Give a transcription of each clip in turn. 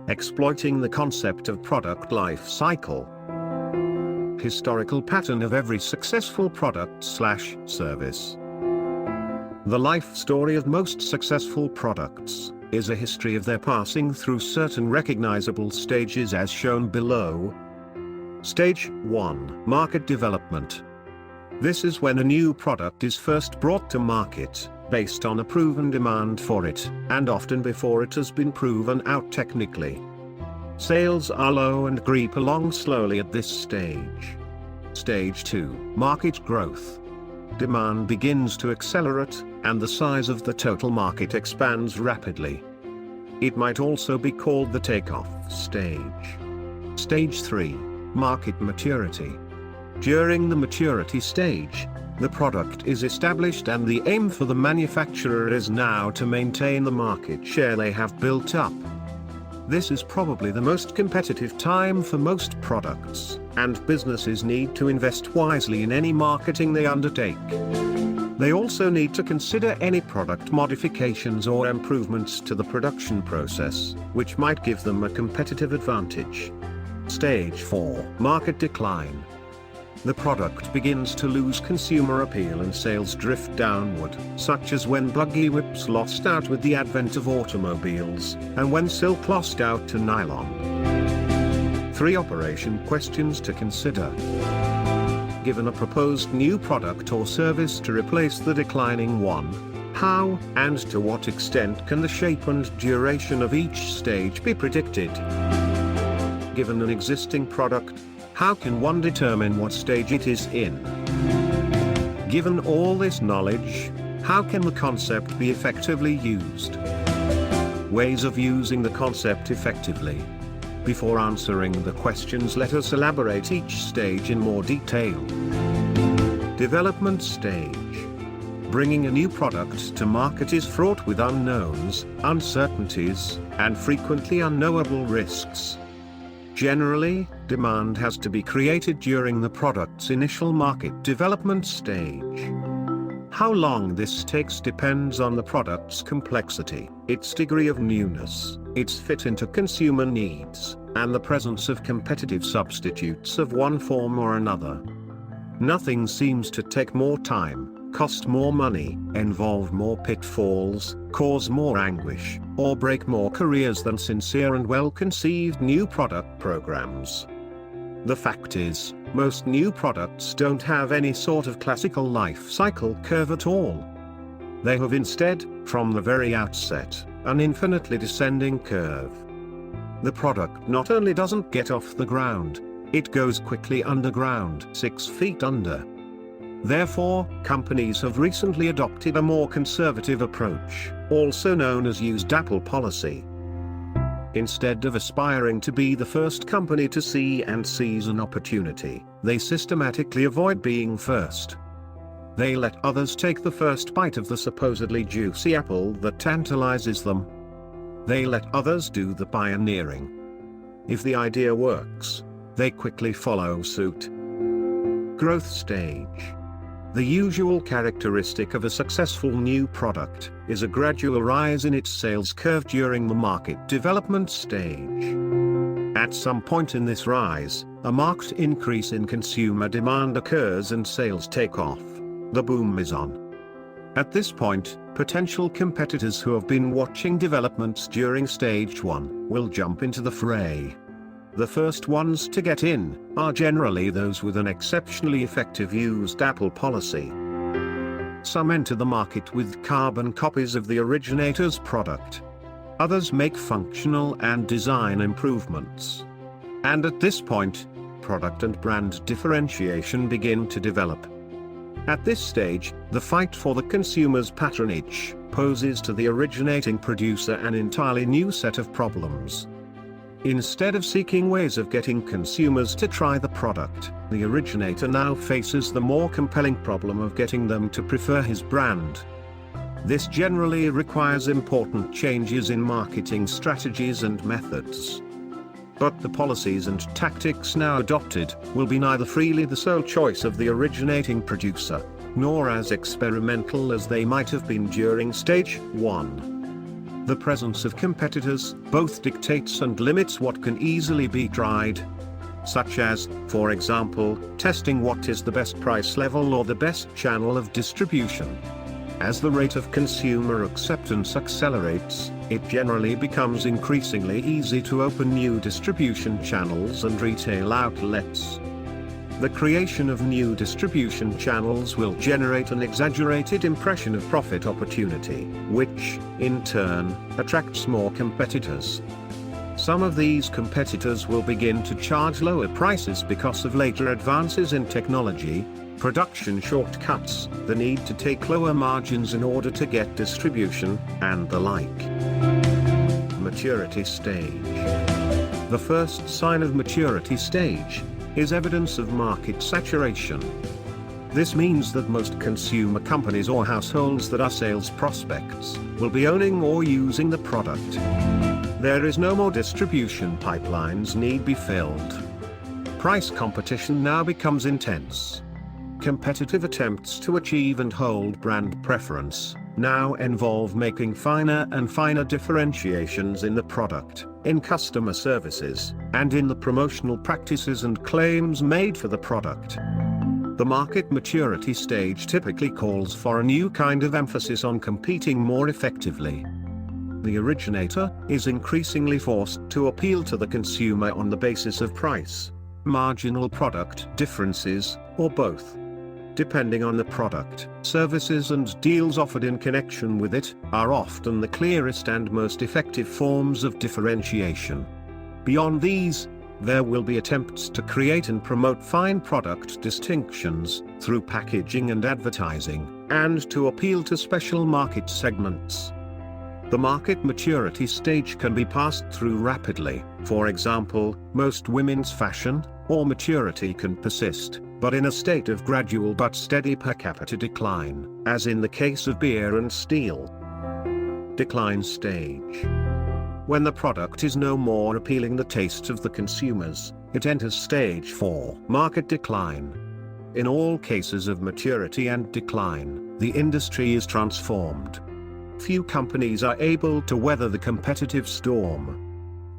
Exploiting the concept of product life cycle. Historical pattern of every successful product/service. The life story of most successful products is a history of their passing through certain recognizable stages as shown below. Stage 1. Market development. This is when a new product is first brought to market, based on a proven demand for it, and often before it has been proven out technically. Sales are low and creep along slowly at this stage. Stage 2. Market growth. Demand begins to accelerate, and the size of the total market expands rapidly. It might also be called the takeoff stage. Stage 3. Market maturity. During the maturity stage, the product is established and the aim for the manufacturer is now to maintain the market share they have built up. This is probably the most competitive time for most products, and businesses need to invest wisely in any marketing they undertake. They also need to consider any product modifications or improvements to the production process, which might give them a competitive advantage. Stage 4. Market decline. The product begins to lose consumer appeal and sales drift downward, such as when buggy whips lost out with the advent of automobiles, and when silk lost out to nylon. 3 operation questions to consider. Given a proposed new product or service to replace the declining one, how and to what extent can the shape and duration of each stage be predicted? Given an existing product, how can one determine what stage it is in? Given all this knowledge, how can the concept be effectively used? Ways of using the concept effectively. Before answering the questions, let us elaborate each stage in more detail. Development stage. Bringing a new product to market is fraught with unknowns, uncertainties, and frequently unknowable risks. Generally, demand has to be created during the product's initial market development stage. How long this takes depends on the product's complexity, its degree of newness, its fit into consumer needs, and the presence of competitive substitutes of one form or another. Nothing seems to take more time, cost more money, involve more pitfalls, cause more anguish, or break more careers than sincere and well-conceived new product programs. The fact is, most new products don't have any sort of classical life cycle curve at all. They have instead, from the very outset, an infinitely descending curve. The product not only doesn't get off the ground, it goes quickly underground, 6 feet under. Therefore, companies have recently adopted a more conservative approach, also known as used apple policy. Instead of aspiring to be the first company to see and seize an opportunity, they systematically avoid being first. They let others take the first bite of the supposedly juicy apple that tantalizes them. They let others do the pioneering. If the idea works, they quickly follow suit. Growth stage. The usual characteristic of a successful new product is a gradual rise in its sales curve during the market development stage. At some point in this rise, a marked increase in consumer demand occurs and sales take off. The boom is on. At this point, potential competitors who have been watching developments during stage 1 will jump into the fray. The first ones to get in are generally those with an exceptionally effective used apple policy. Some enter the market with carbon copies of the originator's product. Others make functional and design improvements. And at this point, product and brand differentiation begin to develop. At this stage, the fight for the consumer's patronage poses to the originating producer an entirely new set of problems. Instead of seeking ways of getting consumers to try the product, the originator now faces the more compelling problem of getting them to prefer his brand. This generally requires important changes in marketing strategies and methods. But the policies and tactics now adopted will be neither freely the sole choice of the originating producer, nor as experimental as they might have been during stage 1. The presence of competitors both dictates and limits what can easily be tried, such as, for example, testing what is the best price level or the best channel of distribution. As the rate of consumer acceptance accelerates, it generally becomes increasingly easy to open new distribution channels and retail outlets. The creation of new distribution channels will generate an exaggerated impression of profit opportunity, which, in turn, attracts more competitors. Some of these competitors will begin to charge lower prices because of later advances in technology, production shortcuts, the need to take lower margins in order to get distribution, and the like. Maturity stage. The first sign of maturity stage is evidence of market saturation. This means that most consumer companies or households that are sales prospects will be owning or using the product. There is no more distribution pipelines need be filled. Price competition now becomes intense. Competitive attempts to achieve and hold brand preference now involve making finer and finer differentiations in the product, in customer services, and in the promotional practices and claims made for the product. The market maturity stage typically calls for a new kind of emphasis on competing more effectively. The originator is increasingly forced to appeal to the consumer on the basis of price, marginal product differences, or both. Depending on the product, services and deals offered in connection with it, are often the clearest and most effective forms of differentiation. Beyond these, there will be attempts to create and promote fine product distinctions, through packaging and advertising, and to appeal to special market segments. The market maturity stage can be passed through rapidly. For example, most women's fashion or maturity can persist, but in a state of gradual but steady per capita decline, as in the case of beer and steel. Decline stage. When the product is no more appealing the tastes of the consumers, it enters stage 4, market decline. In all cases of maturity and decline, the industry is transformed. Few companies are able to weather the competitive storm.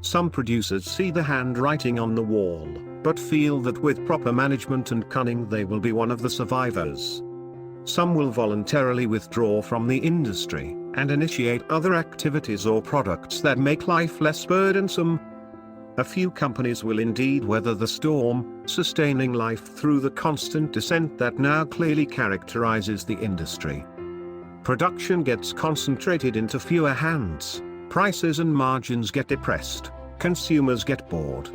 Some producers see the handwriting on the wall, but feel that with proper management and cunning they will be one of the survivors. Some will voluntarily withdraw from the industry, and initiate other activities or products that make life less burdensome. A few companies will indeed weather the storm, sustaining life through the constant descent that now clearly characterizes the industry. Production gets concentrated into fewer hands, prices and margins get depressed, consumers get bored.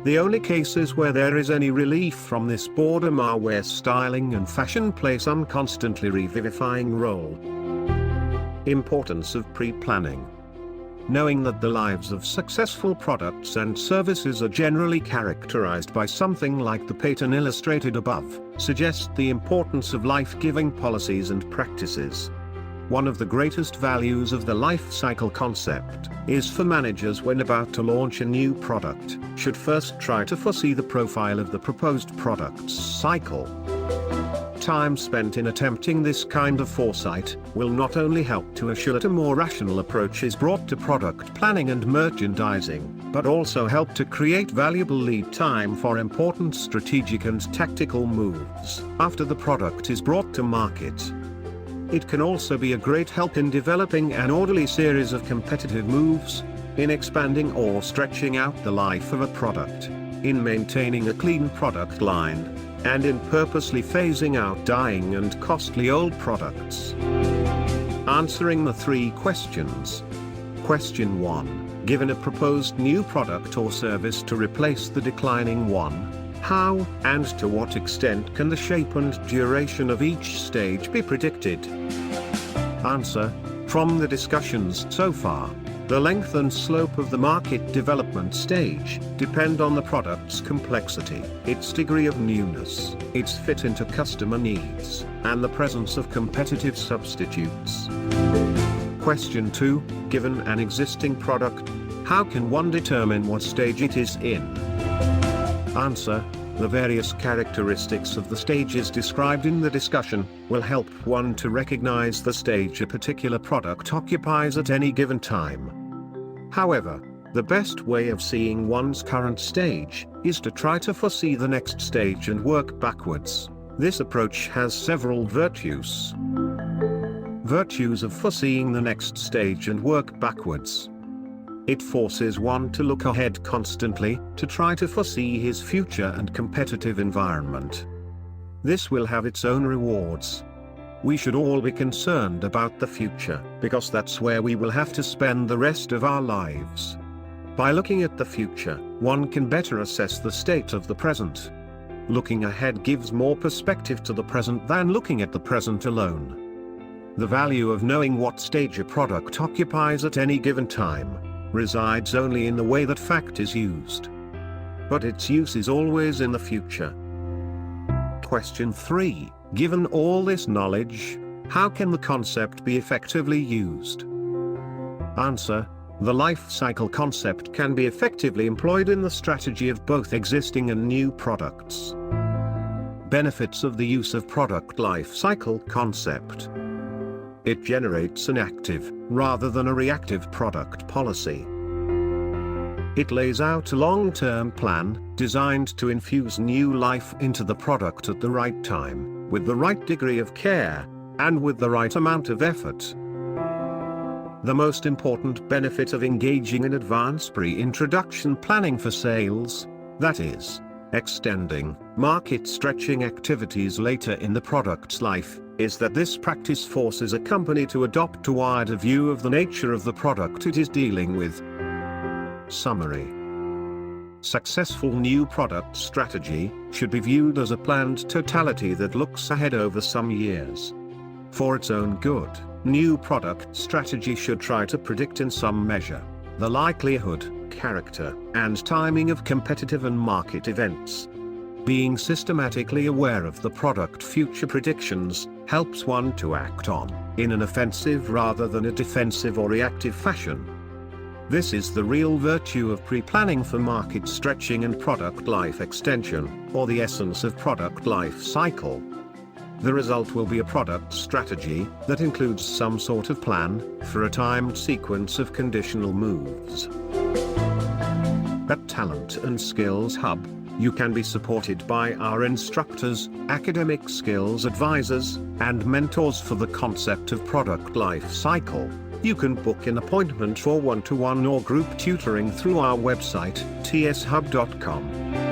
The only cases where there is any relief from this boredom are where styling and fashion play some constantly revivifying role. Importance of pre-planning. Knowing that the lives of successful products and services are generally characterized by something like the pattern illustrated above, suggests the importance of life-giving policies and practices. One of the greatest values of the life cycle concept is for managers, when about to launch a new product, should first try to foresee the profile of the proposed product's cycle. Time spent in attempting this kind of foresight will not only help to assure that a more rational approach is brought to product planning and merchandising, but also help to create valuable lead time for important strategic and tactical moves after the product is brought to market. It can also be a great help in developing an orderly series of competitive moves, in expanding or stretching out the life of a product, in maintaining a clean product line, and in purposely phasing out dying and costly old products. Answering the 3 questions. Question 1. Given a proposed new product or service to replace the declining one, how and to what extent can the shape and duration of each stage be predicted? Answer. From the discussions so far, the length and slope of the market development stage depend on the product's complexity, its degree of newness, its fit into customer needs, and the presence of competitive substitutes. Question 2. Given an existing product, how can one determine what stage it is in? Answer. The various characteristics of the stages described in the discussion will help one to recognize the stage a particular product occupies at any given time. However, the best way of seeing one's current stage is to try to foresee the next stage and work backwards. This approach has several virtues. Virtues of foreseeing the next stage and work backwards. It forces one to look ahead constantly, to try to foresee his future and competitive environment. This will have its own rewards. We should all be concerned about the future, because that's where we will have to spend the rest of our lives. By looking at the future, one can better assess the state of the present. Looking ahead gives more perspective to the present than looking at the present alone. The value of knowing what stage a product occupies at any given time resides only in the way that fact is used. But its use is always in the future. Question 3. Given all this knowledge, how can the concept be effectively used? Answer. The life cycle concept can be effectively employed in the strategy of both existing and new products. Benefits of the use of product life cycle concept. It generates an active, rather than a reactive product policy. It lays out a long-term plan, designed to infuse new life into the product at the right time, with the right degree of care, and with the right amount of effort. The most important benefit of engaging in advanced pre-introduction planning for sales, that is, extending, market-stretching activities later in the product's life, is that this practice forces a company to adopt a wider view of the nature of the product it is dealing with. Summary. Successful new product strategy should be viewed as a planned totality that looks ahead over some years. For its own good, new product strategy should try to predict in some measure the likelihood, character, and timing of competitive and market events. Being systematically aware of the product future predictions helps one to act on in an offensive rather than a defensive or reactive fashion. This is the real virtue of pre-planning for market stretching and product life extension, or the essence of product life cycle. The result will be a product strategy that includes some sort of plan for a timed sequence of conditional moves. At Talent and Skills Hub, you can be supported by our instructors, academic skills advisors, and mentors for the concept of product life cycle. You can book an appointment for one-to-one or group tutoring through our website, tshub.com.